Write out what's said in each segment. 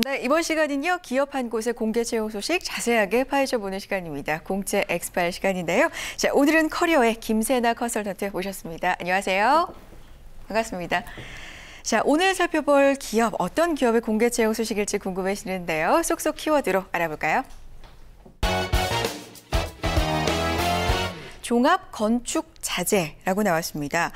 네, 이번 시간은요. 기업 한 곳의 공개 채용 소식 자세하게 파헤쳐보는 시간입니다. 공채 엑스파일 시간인데요. 자, 오늘은 커리어의 김세나 컨설턴트 모셨습니다. 안녕하세요. 반갑습니다. 자, 오늘 살펴볼 기업, 어떤 기업의 공개 채용 소식일지 궁금해지는데요. 쏙쏙 키워드로 알아볼까요? 종합 건축 자재라고 나왔습니다.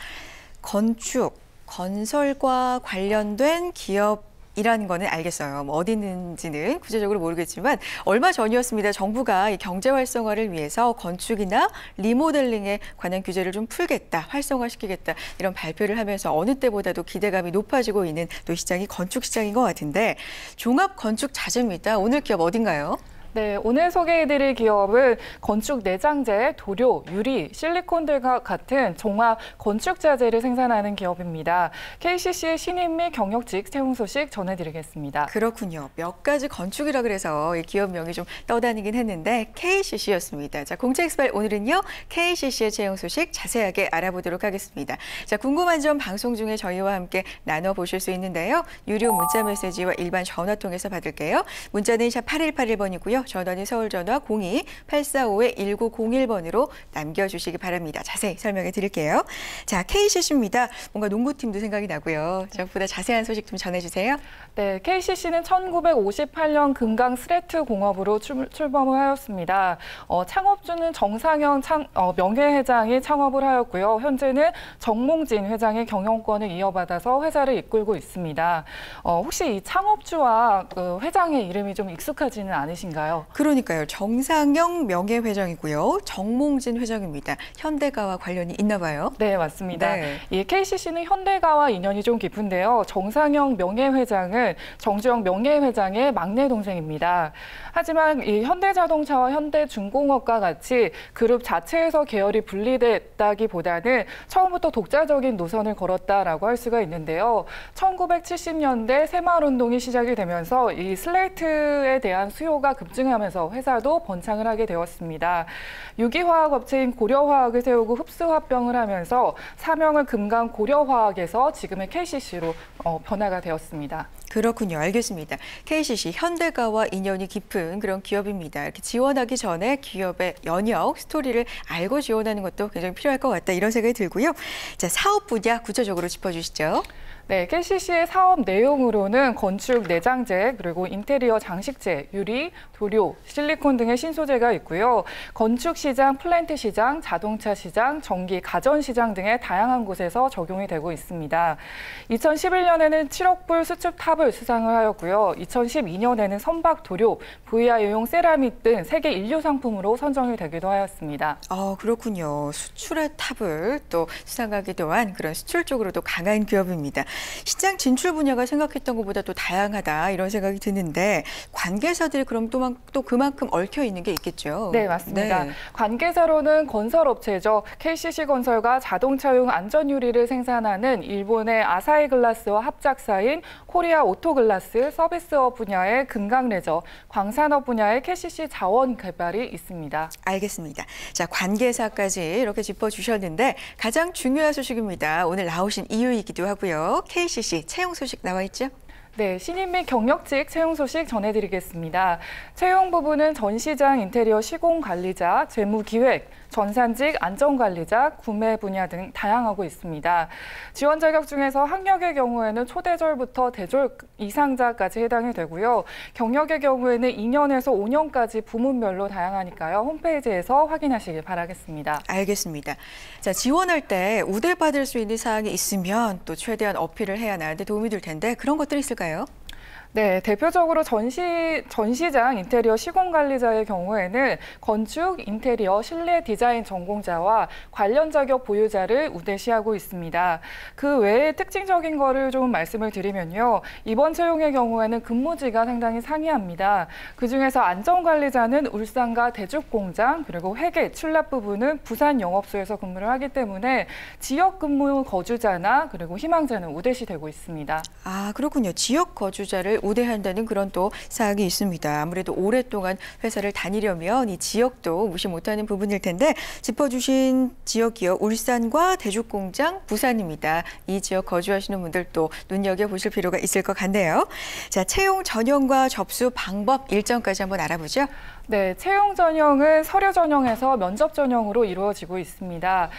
건축, 건설과 관련된 기업이라는 거는 알겠어요. 뭐 어디 있는지는 구체적으로 모르겠지만 얼마 전이었습니다. 정부가 이 경제 활성화를 위해서 건축이나 리모델링에 관한 규제를 좀 풀겠다, 활성화시키겠다 이런 발표를 하면서 어느 때보다도 기대감이 높아지고 있는 또 시장이 건축 시장인 것 같은데 종합 건축 자재입니다. 오늘 기업 어딘가요? 네, 오늘 소개해드릴 기업은 건축 내장재, 도료, 유리, 실리콘들과 같은 종합 건축 자재를 생산하는 기업입니다. KCC의 신입 및 경력직 채용 소식 전해드리겠습니다. 그렇군요. 몇 가지 건축이라 그래서 이 기업명이 좀 떠다니긴 했는데 KCC였습니다. 자, 공채 엑스파일 오늘은요. KCC의 채용 소식 자세하게 알아보도록 하겠습니다. 자, 궁금한 점 방송 중에 저희와 함께 나눠보실 수 있는데요. 유료 문자 메시지와 일반 전화 통해서 받을게요. 문자는 샵 8181번이고요. 전화는 서울 전화 02-845-1901번으로 남겨주시기 바랍니다. 자세히 설명해 드릴게요. 자, KCC입니다. 뭔가 농구팀도 생각이 나고요. 저보다 자세한 소식 좀 전해주세요. 네, KCC는 1958년 금강 스레트 공업으로 출범을 하였습니다. 창업주는 정상현 명예회장이 창업을 하였고요. 현재는 정몽진 회장의 경영권을 이어받아서 회사를 이끌고 있습니다. 혹시 이 창업주와 그 회장의 이름이 좀 익숙하지는 않으신가요? 그러니까요. 정상영 명예회장이고요. 정몽진 회장입니다. 현대가와 관련이 있나 봐요. 네, 맞습니다. 네. 이 KCC는 현대가와 인연이 좀 깊은데요. 정상영 명예회장은 정주영 명예회장의 막내 동생입니다. 하지만 이 현대자동차와 현대중공업과 같이 그룹 자체에서 계열이 분리됐다기보다는 처음부터 독자적인 노선을 걸었다라고 할 수가 있는데요. 1970년대 새마을운동이 시작이 되면서 이 슬레이트에 대한 수요가 급증하면서 회사도 번창을 하게 되었습니다. 유기화학업체인 고려화학을 세우고 흡수합병을 하면서 사명을 금강 고려화학에서 지금의 KCC로 변화가 되었습니다. 그렇군요. 알겠습니다. KCC, 현대가와 인연이 깊은 그런 기업입니다. 이렇게 지원하기 전에 기업의 연역, 스토리를 알고 지원하는 것도 굉장히 필요할 것 같다. 이런 생각이 들고요. 자, 사업 분야 구체적으로 짚어주시죠. 네, KCC의 사업 내용으로는 건축 내장재, 그리고 인테리어 장식재, 유리, 도료, 실리콘 등의 신소재가 있고요. 건축 시장, 플랜트 시장, 자동차 시장, 전기, 가전 시장 등의 다양한 곳에서 적용이 되고 있습니다. 2011년에는 7억 불 수축 탑을 수상을 하였고요. 2012년에는 선박 도료, VR용 세라믹 등 세계 인류 상품으로 선정이 되기도 하였습니다. 그렇군요. 수출의 탑을 또 수상하기도 한 그런 수출 쪽으로도 강한 기업입니다. 시장 진출 분야가 생각했던 것보다 또 다양하다 이런 생각이 드는데 관계사들이 그럼 또 그만큼 얽혀 있는 게 있겠죠? 네, 맞습니다. 네. 관계사로는 건설업체죠. KCC 건설과 자동차용 안전유리를 생산하는 일본의 아사히 글라스와 합작사인 코리아 오토글라스, 서비스업 분야의 금강레저, 광산업 분야의 KCC 자원 개발이 있습니다. 알겠습니다. 자, 관계사까지 이렇게 짚어주셨는데 가장 중요한 소식입니다. 오늘 나오신 이유이기도 하고요. KCC 채용 소식 나와 있죠? 네, 신입 및 경력직 채용 소식 전해드리겠습니다. 채용 부분은 전시장 인테리어 시공관리자, 재무기획, 전산직 안전관리자, 구매 분야 등 다양하고 있습니다. 지원 자격 중에서 학력의 경우에는 초대졸부터 대졸 이상자까지 해당이 되고요. 경력의 경우에는 2년에서 5년까지 부문별로 다양하니까요. 홈페이지에서 확인하시길 바라겠습니다. 알겠습니다. 자, 지원할 때 우대받을 수 있는 사항이 있으면 또 최대한 어필을 해야 나한테 도움이 될 텐데 그런 것들이 있을까요? 네, 대표적으로 전시장 인테리어 시공관리자의 경우에는 건축, 인테리어, 실내 디자인 전공자와 관련 자격 보유자를 우대시하고 있습니다. 그 외에 특징적인 거를 좀 말씀을 드리면요. 이번 채용의 경우에는 근무지가 상당히 상이합니다. 그중에서 안전관리자는 울산과 대죽공장, 그리고 회계, 출납 부분은 부산 영업소에서 근무를 하기 때문에 지역 근무 거주자나 그리고 희망자는 우대시되고 있습니다. 아, 그렇군요. 지역 거주자를 우대한다는 그런 또 사항이 있습니다. 아무래도 오랫동안 회사를 다니려면 이 지역도 무시 못하는 부분일 텐데 짚어주신 지역 기업 울산과 대죽공장 부산입니다. 이 지역 거주하시는 분들도 눈여겨보실 필요가 있을 것 같네요. 자, 채용 전형과 접수 방법 일정까지 한번 알아보죠. 네, 채용 전형은 서류 전형에서 면접 전형으로 이루어지고 있습니다.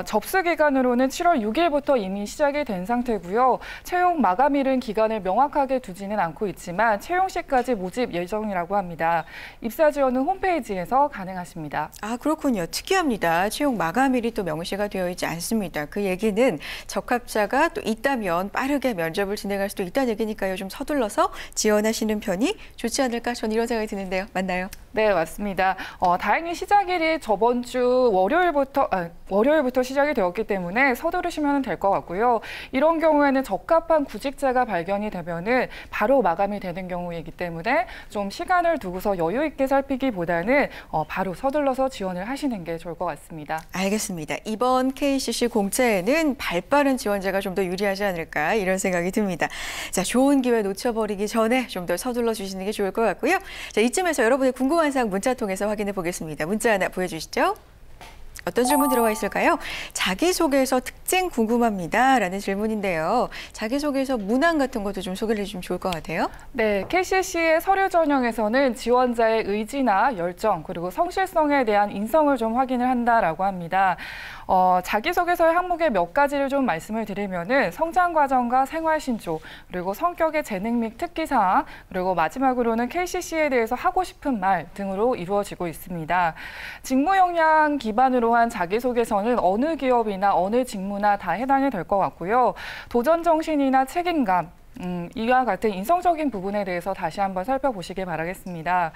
접수 기간으로는 7월 6일부터 이미 시작이 된 상태고요. 채용 마감일은 기간을 명확하게 두지는 않고 있지만 채용 시까지 모집 예정이라고 합니다. 입사 지원은 홈페이지에서 가능하십니다. 아, 그렇군요. 특이합니다. 채용 마감일이 또 명시가 되어 있지 않습니다. 그 얘기는 적합자가 또 있다면 빠르게 면접을 진행할 수도 있다는 얘기니까요. 좀 서둘러서 지원하시는 편이 좋지 않을까? 저는 이런 생각이 드는데요. 맞나요? 네, 맞습니다. 다행히 시작일이 저번 주 월요일부터 시작이 되었기 때문에 서두르시면 될 것 같고요. 이런 경우에는 적합한 구직자가 발견이 되면은 바로 마감이 되는 경우이기 때문에 좀 시간을 두고서 여유 있게 살피기보다는 바로 서둘러서 지원을 하시는 게 좋을 것 같습니다. 알겠습니다. 이번 KCC 공채에는 발빠른 지원자가 좀 더 유리하지 않을까 이런 생각이 듭니다. 자, 좋은 기회 놓쳐버리기 전에 좀 더 서둘러 주시는 게 좋을 것 같고요. 자, 이쯤에서 여러분의 궁금한 사항 문자 통해서 확인해 보겠습니다. 문자 하나 보여주시죠. 어떤 질문 들어와 있을까요? 자기소개서 특징 궁금합니다. 라는 질문인데요. 자기소개서 문항 같은 것도 좀 소개를 해주시면 좋을 것 같아요. 네, KCC의 서류 전형에서는 지원자의 의지나 열정 그리고 성실성에 대한 인성을 좀 확인을 한다라고 합니다. 자기소개서의 항목에 몇 가지를 좀 말씀을 드리면은 성장 과정과 생활 신조, 그리고 성격의 재능 및 특기 사항, 그리고 마지막으로는 KCC에 대해서 하고 싶은 말 등으로 이루어지고 있습니다. 직무 역량 기반으로 한 자기소개서는 어느 기업이나 어느 직무나 다 해당이 될 것 같고요. 도전 정신이나 책임감, 이와 같은 인성적인 부분에 대해서 다시 한번 살펴보시길 바라겠습니다.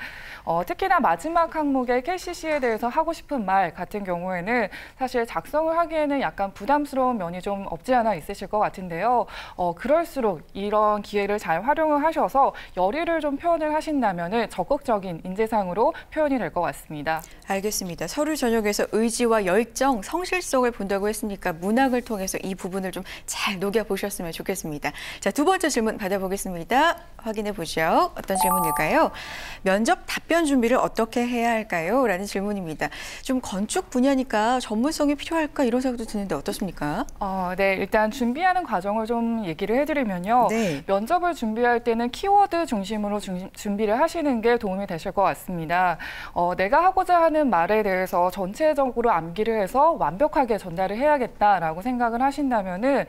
특히나 마지막 항목의 KCC에 대해서 하고 싶은 말 같은 경우에는 사실 작성을 하기에는 약간 부담스러운 면이 좀 없지 않아 있으실 것 같은데요. 그럴수록 이런 기회를 잘 활용을 하셔서 열의를 좀 표현을 하신다면 적극적인 인재상으로 표현이 될 것 같습니다. 알겠습니다. 서류 전형에서 의지와 열정, 성실성을 본다고 했으니까 문항을 통해서 이 부분을 좀 잘 녹여보셨으면 좋겠습니다. 자, 두 번째 질문 받아보겠습니다. 확인해 보죠. 어떤 질문일까요? 면접 답변 준비를 어떻게 해야 할까요? 라는 질문입니다. 좀 건축 분야니까 전문성이 필요할까 이런 생각도 드는데 어떻습니까? 네, 일단 준비하는 과정을 좀 얘기를 해드리면요. 네. 면접을 준비할 때는 키워드 중심으로 준비를 하시는 게 도움이 되실 것 같습니다. 내가 하고자 하는 말에 대해서 전체적으로 암기를 해서 완벽하게 전달을 해야겠다라고 생각을 하신다면은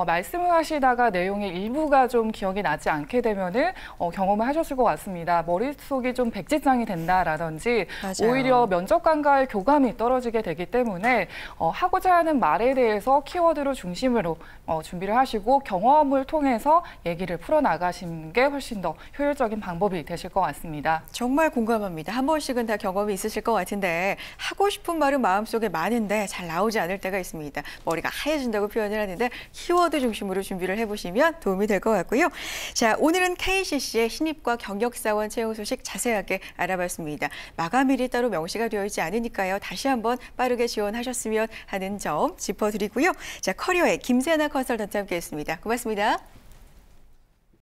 말씀을 하시다가 내용의 일부가 좀 기억이 나지 않게 되면은 경험을 하셨을 것 같습니다. 머릿속이 좀 백지장이 된다라든지 맞아요. 오히려 면접관과의 교감이 떨어지게 되기 때문에 하고자 하는 말에 대해서 키워드를 중심으로 준비를 하시고 경험을 통해서 얘기를 풀어나가시는 게 훨씬 더 효율적인 방법이 되실 것 같습니다. 정말 공감합니다. 한 번씩은 다 경험이 있으실 것 같은데 하고 싶은 말은 마음속에 많은데 잘 나오지 않을 때가 있습니다. 머리가 하얘진다고 표현을 하는데 키워드 중심으로 준비를 해보시면 도움이 될 것 같고요. 자, 오늘은 KCC의 신입과 경력사원 채용 소식 자세하게 알아봤습니다. 마감일이 따로 명시가 되어 있지 않으니까요. 다시 한번 빠르게 지원하셨으면 하는 점 짚어드리고요. 자, 커리어의 김세나 컨설턴트 함께했습니다. 고맙습니다.